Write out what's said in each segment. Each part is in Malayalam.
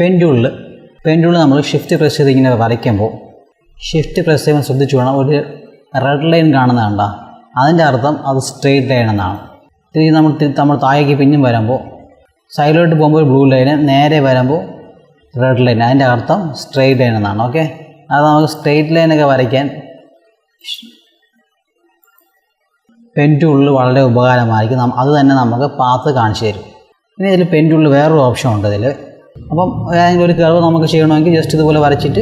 പെൻ ടൂളിൽ നമ്മൾ ഷിഫ്റ്റ് പ്രസ് ചെയ്ത് ഇങ്ങനെ വരയ്ക്കുമ്പോൾ ഷിഫ്റ്റ് പ്രസ് ചെയ്യുമ്പോൾ ശ്രദ്ധിച്ചു വേണം, ഒരു റെഡ് ലൈൻ കാണുന്നതുണ്ട, അതിൻ്റെ അർത്ഥം അത് സ്ട്രെയിറ്റ് ലൈൻ എന്നാണ്. നമ്മൾ താഴേക്ക് പിന്നും വരുമ്പോൾ സൈഡിലോട്ട് പോകുമ്പോൾ ഒരു ബ്ലൂ ലൈന്, നേരെ വരുമ്പോൾ റെഡ് ലൈൻ, അതിൻ്റെ അർത്ഥം സ്ട്രെയിറ്റ് ലൈൻ എന്നാണ്. ഓക്കെ, അത് നമുക്ക് സ്ട്രെയിറ്റ് ലൈനൊക്കെ വരയ്ക്കാൻ പെൻ ടൂളിൽ വളരെ ഉപകാരമായിരിക്കും. അത് തന്നെ നമുക്ക് പാത്ത് കാണിച്ചു തരും. പിന്നെ ഇതിൽ പെൻ ടൂളിൽ വേറൊരു ഓപ്ഷൻ ഉണ്ട് ഇതിൽ. അപ്പം ഏതെങ്കിലും ഒരു കർവ് നമുക്ക് ചെയ്യണമെങ്കിൽ ജസ്റ്റ് ഇതുപോലെ വരച്ചിട്ട്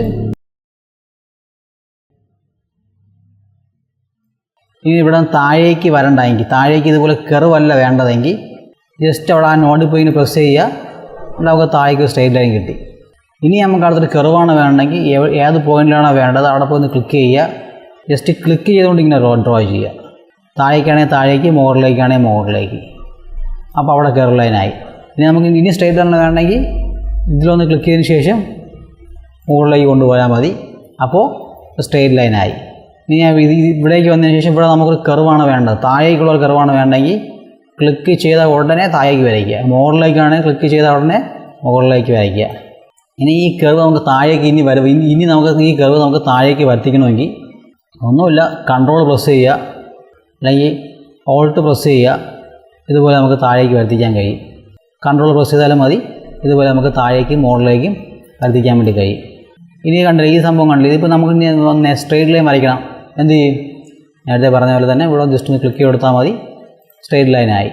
ഇനി ഇവിടെ താഴേക്ക് വരണ്ടെങ്കിൽ, താഴേക്ക് ഇതുപോലെ കർവല്ല വേണ്ടതെങ്കിൽ ജസ്റ്റ് അവിടെ ആ നോഡിൽ പോയി ഇങ്ങനെ പ്രസ് ചെയ്യുക, നമുക്ക് താഴേക്ക് സ്ട്രെയിറ്റ് ലൈൻ കിട്ടി. ഇനി നമുക്ക് അടുത്തൊരു കർവാണ് വേണമെങ്കിൽ ഏത് പോയിന്റിലാണോ വേണ്ടത് അവിടെ പോയി ഒന്ന് ക്ലിക്ക് ചെയ്യുക. ജസ്റ്റ് ക്ലിക്ക് ചെയ്തുകൊണ്ട് ഇങ്ങനെ ഡ്രോ ചെയ്യുക. താഴേക്കാണെങ്കിൽ താഴേക്ക്, മുകളിലേക്കാണെങ്കിൽ മുകളിലേക്ക്. അപ്പോൾ അവിടെ കർവ് ലൈനായി. ഇനി നമുക്ക് സ്ട്രെയിറ്റ് ലൈൻ വേണമെങ്കിൽ ഇതിലൊന്ന് ക്ലിക്ക് ചെയ്തതിന് ശേഷം മുകളിലേക്ക് കൊണ്ടുപോയാൽ മതി. അപ്പോൾ സ്ട്രെയിറ്റ് ലൈനായി. ഇനി ഇവിടേക്ക് വന്നതിന് ശേഷം ഇവിടെ നമുക്കൊരു കർവാണ് വേണ്ടത്, താഴേക്കുള്ളൊരു കർവാണ് വേണ്ടെങ്കിൽ ക്ലിക്ക് ചെയ്ത ഉടനെ താഴേക്ക് വരയ്ക്കുക. മുകളിലേക്കാണെങ്കിൽ ക്ലിക്ക് ചെയ്ത ഉടനെ മുകളിലേക്ക് വരയ്ക്കുക. ഇനി ഈ കർവ് നമുക്ക് താഴേക്ക് ഇനി നമുക്ക് ഈ കർവ് നമുക്ക് താഴേക്ക് വരുത്തിക്കണമെങ്കിൽ ഒന്നുമില്ല, കൺട്രോൾ പ്രസ് ചെയ്യുക അല്ലെങ്കിൽ ഓൾട്ട് പ്രസ് ചെയ്യുക. ഇതുപോലെ നമുക്ക് താഴേക്ക് വരുത്തിക്കാൻ കഴിയും. കൺട്രോൾ പ്രസ് ചെയ്താലും മതി. ഇതുപോലെ നമുക്ക് താഴേക്കും മുകളിലേക്കും വരുത്തിക്കാൻ വേണ്ടി കഴിയും. ഇനി കണ്ടില്ല, ഈ സംഭവം കണ്ടില്ല. ഇതിപ്പോൾ നമുക്ക് ഇനി സ്ട്രെയിറ്റ് ലൈൻ വരയ്ക്കണം. എന്ത് ചെയ്യും? നേരത്തെ പറഞ്ഞ പോലെ തന്നെ ഇവിടെ ജസ്റ്റ് ഒന്ന് ക്ലിക്ക് കൊടുത്താൽ മതി, സ്ട്രെയിറ്റ് ലൈനായി.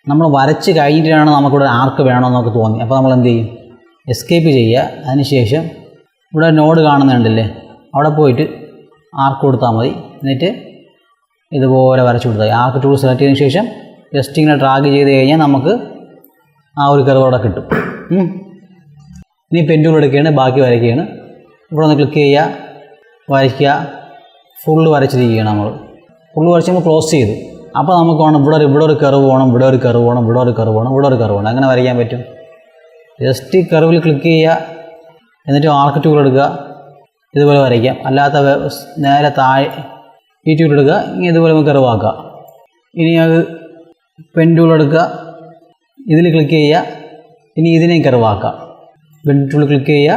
നമ്മൾ വരച്ച് കഴിഞ്ഞിട്ടാണ് നമുക്കിവിടെ ആർക്ക് വേണമെന്നൊക്കെ തോന്നി. അപ്പോൾ നമ്മൾ എന്ത് ചെയ്യും? എസ്കേപ്പ് ചെയ്യുക. അതിനുശേഷം ഇവിടെ നോഡ് കാണുന്നുണ്ടല്ലേ, അവിടെ പോയിട്ട് ആർക്ക് കൊടുത്താൽ മതി. എന്നിട്ട് ഇതുപോലെ വരച്ച് കൊടുത്താൽ ആർക്ക് ടൂൾ സെലക്ട് ചെയ്തതിന് ശേഷം ജസ്റ്റ് ഇങ്ങനെ ഡ്രാഗ് ചെയ്ത് കഴിഞ്ഞാൽ നമുക്ക് ആ ഒരു കർവ് അവിടെ കിട്ടും. ഇനി പെൻ ടൂൾ എടുക്കുകയാണ്, ബാക്കി വരയ്ക്കുകയാണ്. ഇവിടെ ഒന്ന് ക്ലിക്ക് ചെയ്യുക, വരയ്ക്കുക. ഫുള്ള് വരച്ചിരിക്കുകയാണ് നമ്മൾ. ഫുള്ള് വരച്ച് നമ്മൾ ക്ലോസ് ചെയ്തു. അപ്പോൾ നമുക്ക് വേണം ഇവിടെ ഒരു കർവ് വേണം, ഇവിടെ ഒരു കർവ് വേണം, ഇവിടെ ഒരു കർവ് വേണം, ഇവിടെ ഒരു കർവ് വേണം. അങ്ങനെ വരയ്ക്കാൻ പറ്റും. ജസ്റ്റ് കർവിൽ ക്ലിക്ക് ചെയ്യുക, എന്നിട്ട് ആർക്ക് ടൂൾ എടുക്കുക, ഇതുപോലെ വരയ്ക്കാം. അല്ലാത്ത നേരെ താഴെ ഈ ടൂൾ എടുക്കുക, ഇനി ഇതുപോലെ നമുക്ക് കർവാക്കുക. ഇനി അത് പെൻ ടൂൾ എടുക്കുക, ഇതിൽ ക്ലിക്ക് ചെയ്യുക, ഇനി ഇതിനെയും കർവാക്കാം. പെൻ ടൂൾ ക്ലിക്ക് ചെയ്യുക,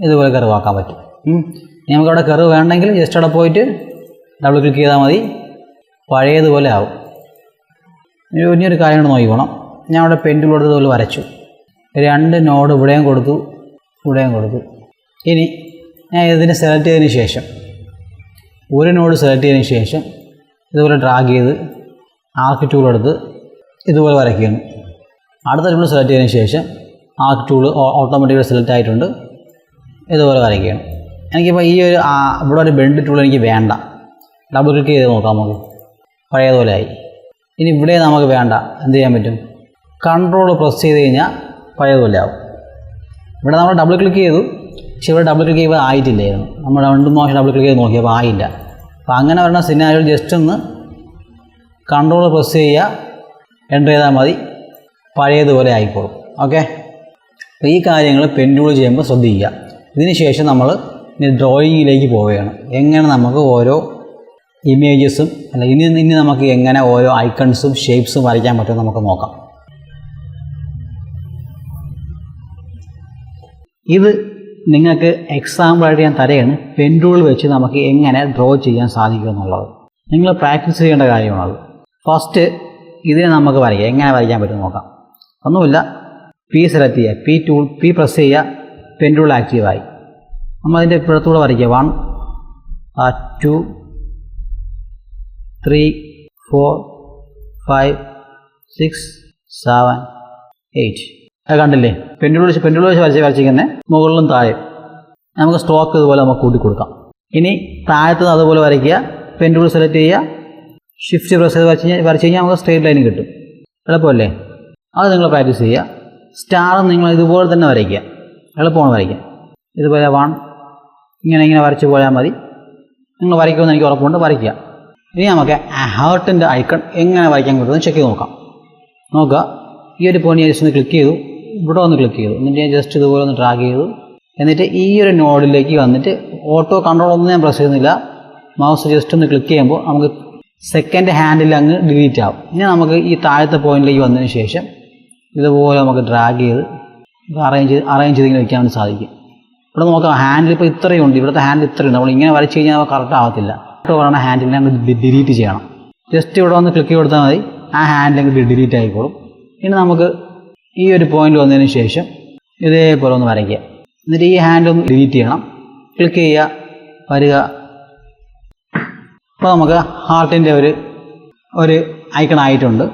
ഇതുപോലെ കർവാക്കാൻ പറ്റും. ഇനി നമുക്കവിടെ കർവ് വേണമെങ്കിൽ ജസ്റ്റ് അവിടെ പോയിട്ട് ഡബിൾ ക്ലിക്ക് ചെയ്താൽ മതി, പഴയതുപോലെ ആവും. ഇനിയൊരു കാര്യം കൂടെ നോക്കിക്കോണം. ഞാൻ അവിടെ പെൻ ടൂൾ എടുത്തതുപോലെ വരച്ചു. 2 നോഡ് ഇവിടെയും കൊടുത്തു, ഇവിടെയും കൊടുത്തു. ഇനി ഞാൻ ഇതിനെ സെലക്ട് ചെയ്തതിന് ശേഷം ഒരു നോഡ് സെലക്ട് ചെയ്തതിന് ശേഷം ഇതുപോലെ ഡ്രാഗ് ചെയ്ത് ആർക്ക് ടൂൾ എടുത്ത് ഇതുപോലെ വരയ്ക്കുകയാണ്. അടുത്ത ടൂൾ സെലക്ട് ചെയ്തതിന് ശേഷം ആർക്ക് ടൂൾ ഓട്ടോമാറ്റിക്കലി സെലക്ട് ആയിട്ടുണ്ട്, ഇതുപോലെ വരയ്ക്കുകയാണ്. എനിക്കിപ്പോൾ ഈ ഒരു ഇവിടെ ഒരു ബെൻഡ് ടൂൾ എനിക്ക് വേണ്ട. ഡബിൾ ക്ലിക്ക് ചെയ്ത് നോക്കാം, നമുക്ക് പഴയതുപോലെ ആയി. ഇനി ഇവിടെ നമുക്ക് വേണ്ട, എന്ത് ചെയ്യാൻ പറ്റും? കൺട്രോൾ പ്രസ് ചെയ്ത് കഴിഞ്ഞാൽ പഴയതുപോലെ ആവും. ഇവിടെ നമ്മൾ ഡബിൾ ക്ലിക്ക് ചെയ്തു, പക്ഷേ ഇവിടെ ഡബിൾ ക്ലിക്ക് ചെയ്യുമ്പോൾ ആയിട്ടില്ലായിരുന്നു. നമ്മൾ 2 പ്രാവശ്യം ഡബിൾ ക്ലിക്ക് ചെയ്ത് നോക്കിയപ്പോൾ ആയില്ല. അപ്പോൾ അങ്ങനെ വരുന്ന സിനാരിയോയിൽ ജസ്റ്റ് ഒന്ന് കൺട്രോൾ പ്രസ് ചെയ്യുക, എൻ്റർ ചെയ്താൽ മതി, പഴയതുപോലെ ആയിക്കോളും. ഓക്കെ, അപ്പോൾ ഈ കാര്യങ്ങൾ പെൻ ടൂൾ ചെയ്യുമ്പോൾ ശ്രദ്ധിക്കുക. ഇതിന് ശേഷം നമ്മൾ ഇനി ഡ്രോയിങ്ങിലേക്ക് പോവുകയാണ്. എങ്ങനെ നമുക്ക് ഓരോ ഇമേജസും ഇനി നമുക്ക് എങ്ങനെ ഓരോ ഐക്കൺസും ഷേപ്സും വരയ്ക്കാൻ പറ്റുമെന്ന് നമുക്ക് നോക്കാം. ഇത് നിങ്ങൾക്ക് എക്സാമ്പിളായിട്ട് ഞാൻ തരയാണ്. പെൻ ടൂൾ വെച്ച് നമുക്ക് എങ്ങനെ ഡ്രോ ചെയ്യാൻ സാധിക്കും എന്നുള്ളത് നിങ്ങൾ പ്രാക്ടീസ് ചെയ്യേണ്ട കാര്യമാണത്. ഫസ്റ്റ് ഇതിനെ നമുക്ക് വരയ്ക്കാം. എങ്ങനെ വരയ്ക്കാൻ പറ്റും നോക്കാം. ഒന്നുമില്ല, പി സെലക്ട് ചെയ്യുക, പി പ്രസ് ചെയ്യുക, പെൻ ടൂൾ ആക്റ്റീവായി. നമ്മളതിൻ്റെ ഇപ്പുറത്തൂടെ വരയ്ക്കുക. 1 2 3 4 5 6 7 8. അത് കണ്ടില്ലേ? പെൻ ടൂൾ വെച്ച് വരച്ചിരിക്കുന്നത് മുകളിലും താഴെ. നമുക്ക് സ്ട്രോക്ക് ഇതുപോലെ നമുക്ക് കൂട്ടി കൊടുക്കാം. ഇനി താഴത്ത് അതുപോലെ വരയ്ക്കുക, പെൻ ടൂൾ സെലക്ട് ചെയ്യുക, ഷിഫ്റ്റ് പ്രസ് ചെയ്ത് വരച്ച് കഴിഞ്ഞാൽ നമുക്ക് സ്ട്രെയിറ്റ് ലൈൻ കിട്ടും. എളുപ്പമല്ലേ? അത് നിങ്ങൾ പ്രാക്ടീസ് ചെയ്യുക. സ്റ്റാർ നിങ്ങൾ ഇതുപോലെ തന്നെ വരയ്ക്കുക, എളുപ്പമാണ് വരയ്ക്കുക. ഇതുപോലെ 1 ഇങ്ങനെ വരച്ച് പോയാൽ മതി. നിങ്ങൾ വരയ്ക്കുമെന്ന് എനിക്ക് ഉറപ്പുണ്ട്, വരയ്ക്കുക. ഇനി നമുക്ക് ഹാർട്ടിൻ്റെ ഐക്കൺ എങ്ങനെ വരയ്ക്കാൻ പറ്റുമെന്ന് ചെക്ക് ചെയ്ത് നോക്കുക. ഈ ഒരു പോയിന്റ് ഞാൻ ജസ്റ്റ് ഒന്ന് ക്ലിക്ക് ചെയ്തു, ഇവിടെ ഒന്ന് ക്ലിക്ക് ചെയ്തു, എന്നിട്ട് ഞാൻ ജസ്റ്റ് ഇതുപോലെ ഒന്ന് ഡ്രാഗ് ചെയ്തു. എന്നിട്ട് ഈ ഒരു നോഡിലേക്ക് വന്നിട്ട് ഓട്ടോ കൺട്രോൾ ഒന്നും ഞാൻ പ്രസ് ചെയ്യുന്നില്ല, മൗസ് ജസ്റ്റ് ഒന്ന് ക്ലിക്ക് ചെയ്യുമ്പോൾ നമുക്ക് സെക്കൻഡ് ഹാൻഡിൽ അങ്ങ് ഡിലീറ്റ് ആവും. ഇനി നമുക്ക് ഈ താഴത്തെ പോയിന്റിലേക്ക് വന്നതിന് ശേഷം ഇതുപോലെ നമുക്ക് ഡ്രാഗ് ചെയ്ത് ഇത് അറേഞ്ച് ചെയ്തിങ്ങനെ വയ്ക്കാൻ വേണ്ടി സാധിക്കും. ഇവിടെ നോക്കാം ഹാൻഡിൽ ഇപ്പോൾ ഇത്രയും ഉണ്ട്, ഇവിടുത്തെ ഹാൻഡിൽ ഇത്രയുണ്ട്. നമ്മൾ ഇങ്ങനെ വരച്ച് കഴിഞ്ഞാൽ കറക്റ്റ് ആകത്തില്ല. പറയുന്ന ഹാൻഡിൽ അങ്ങ് ഡിലീറ്റ് ചെയ്യണം. ജസ്റ്റ് ഇവിടെ വന്ന് ക്ലിക്ക് കൊടുത്താൽ മതി, ആ ഹാൻഡിൽ അങ്ങ് ഡിലീറ്റ് ആയിക്കോളും. ഇനി നമുക്ക് ഈ ഒരു പോയിന്റ് വന്നതിന് ശേഷം ഇതേപോലെ ഒന്ന് വരയ്ക്കുക. എന്നിട്ട് ഈ ഹാൻഡിൽ ഒന്ന് ഡിലീറ്റ് ചെയ്യണം. ക്ലിക്ക് ചെയ്യുക, വരിക. അപ്പോൾ നമുക്ക് ഹാർട്ടിൻ്റെ ഒരു ഐക്കൺ ആയിട്ടുണ്ട്.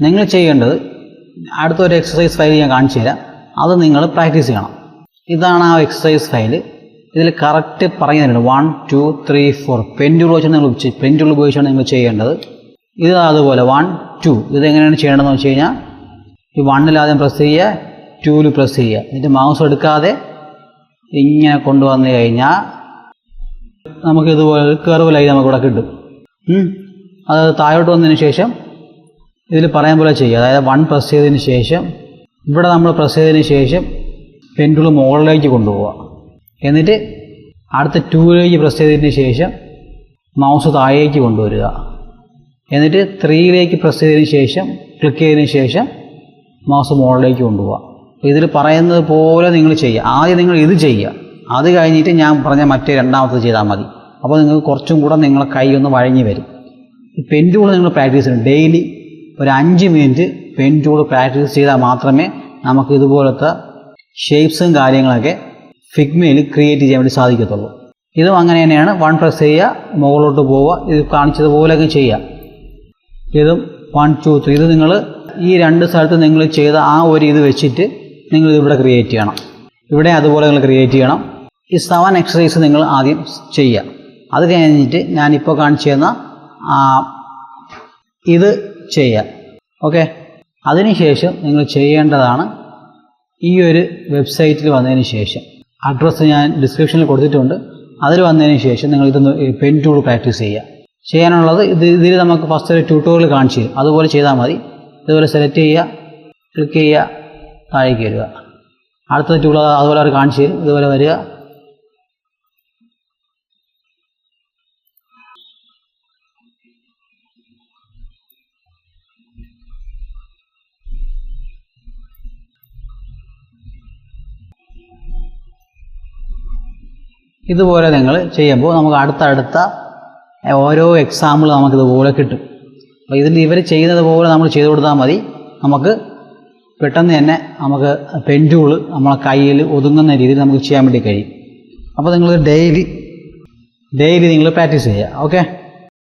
നിങ്ങൾ ചെയ്യേണ്ടത് അടുത്തൊരു എക്സസൈസ് ഫയൽ ഞാൻ കാണിച്ചു തരാം, അത് നിങ്ങൾ പ്രാക്ടീസ് ചെയ്യണം. ഇതാണ് ആ എക്സസൈസ് ഫയൽ. ഇതിൽ കറക്റ്റ് പറഞ്ഞു തരുന്നുണ്ട് 1 2 3 4 പെൻ ടൂൾ ഉപയോഗിച്ചാണ് നിങ്ങൾ ചെയ്യേണ്ടത്. ഇത് അതുപോലെ 1 2 ഇതെങ്ങനെയാണ് ചെയ്യേണ്ടതെന്ന് വെച്ച് കഴിഞ്ഞാൽ ഈ 1-ൽ ആദ്യം പ്രസ് ചെയ്യുക, 2-ൽ പ്രസ് ചെയ്യുക. എന്നിട്ട് മൗസ് എടുക്കാതെ ഇങ്ങനെ കൊണ്ടുവന്നു കഴിഞ്ഞാൽ നമുക്കിതുപോലെ കർവ് ലൈൻ നമുക്കിവിടെ കിട്ടും. അത് താഴോട്ട് വന്നതിന് ശേഷം ഇതിൽ പറയാൻ പോലെ ചെയ്യുക. അതായത് 1 പ്രസ് ചെയ്തതിന് ശേഷം ഇവിടെ നമ്മൾ പ്രസ് ചെയ്തതിന് ശേഷം പെൻ ടൂൾ മുകളിലേക്ക് കൊണ്ടുപോവുക. എന്നിട്ട് അടുത്ത 2-ലേക്ക് പ്രസ് ചെയ്തതിന് ശേഷം മൗസ് താഴേക്ക് കൊണ്ടുവരിക. എന്നിട്ട് 3-ലേക്ക് പ്രസ് ചെയ്തതിന് ശേഷം ക്ലിക്ക് ചെയ്തതിന് ശേഷം മൗസ് മുകളിലേക്ക് കൊണ്ടുപോവുക. ഇതിൽ പറയുന്നത് പോലെ നിങ്ങൾ ചെയ്യുക. ആദ്യം നിങ്ങൾ ഇത് ചെയ്യുക, അത് കഴിഞ്ഞിട്ട് ഞാൻ പറഞ്ഞ മറ്റേ രണ്ടാമത്തത് ചെയ്താൽ മതി. അപ്പോൾ നിങ്ങൾക്ക് കുറച്ചും കൂടെ നിങ്ങളെ കൈ ഒന്ന് വഴങ്ങി വരും. ഈ പെൻ ടൂൾ നിങ്ങൾ പ്രാക്ടീസ് ചെയ്യണം. ഡെയിലി ഒരു 5 മിനിറ്റ് പെൻ ടൂൾ പ്രാക്ടീസ് ചെയ്താൽ മാത്രമേ നമുക്ക് ഇതുപോലത്തെ ഷേപ്സും കാര്യങ്ങളൊക്കെ ഫിഗ്മയിൽ ക്രിയേറ്റ് ചെയ്യാൻ വേണ്ടി സാധിക്കത്തുള്ളൂ. ഇതും അങ്ങനെ തന്നെയാണ്. 1 പ്രസ് ചെയ്യുക, മുകളിലോട്ട് പോവുക. ഇത് കാണിച്ചതുപോലെയൊക്കെ ചെയ്യുക. ഇതും 1 2 3 ഇത് നിങ്ങൾ ഈ 2 സ്ഥലത്ത് നിങ്ങൾ ചെയ്ത ആ ഒരു ഇത് വെച്ചിട്ട് നിങ്ങൾ ഇതിവിടെ ക്രിയേറ്റ് ചെയ്യണം. ഇവിടെ അതുപോലെ നിങ്ങൾ ക്രിയേറ്റ് ചെയ്യണം. ഈ 7 എക്സസൈസ് നിങ്ങൾ ആദ്യം ചെയ്യുക. അത് കഴിഞ്ഞിട്ട് ഞാനിപ്പോൾ കാണിച്ചു തന്ന ഇത് ചെയ്യുക. ഓക്കെ, അതിനുശേഷം നിങ്ങൾ ചെയ്യേണ്ടതാണ് ഈ ഒരു വെബ്സൈറ്റിൽ വന്നതിന് ശേഷം അഡ്രസ്സ് ഞാൻ ഡിസ്ക്രിപ്ഷനിൽ കൊടുത്തിട്ടുണ്ട്. അതിൽ വന്നതിന് ശേഷം നിങ്ങൾ ഇതൊന്ന് പെൻ ടൂൾ പ്രാക്ടീസ് ചെയ്യുക. ചെയ്യാനുള്ളത് ഇതിൽ നമുക്ക് ഫസ്റ്റ് ഒരു ട്യൂട്ടോറിയൽ കാണിച്ചു തരും, അതുപോലെ ചെയ്താൽ മതി. ഇതുപോലെ സെലക്ട് ചെയ്യുക, ക്ലിക്ക് ചെയ്യുക, താഴേക്ക് വരിക. അടുത്ത ടൂൾ അതുപോലെ അവർ കാണിച്ചു തരും. ഇതുപോലെ വരിക, ഇതുപോലെ നിങ്ങൾ ചെയ്യുമ്പോൾ നമുക്ക് അടുത്തടുത്ത ഓരോ എക്സാമ്പിൾ നമുക്കിതുപോലെ കിട്ടും. അപ്പോൾ ഇതിൽ ഇവർ ചെയ്യുന്നത് പോലെ നമ്മൾ ചെയ്ത് കൊടുത്താൽ മതി. നമുക്ക് പെട്ടെന്ന് തന്നെ നമുക്ക് പെൻ ടൂൾ നമ്മളെ കയ്യിൽ ഒതുങ്ങുന്ന രീതിയിൽ നമുക്ക് ചെയ്യാൻ വേണ്ടി കഴിയും. അപ്പോൾ നിങ്ങൾ ഡെയിലി നിങ്ങൾ പ്രാക്ടീസ് ചെയ്യുക. ഓക്കെ.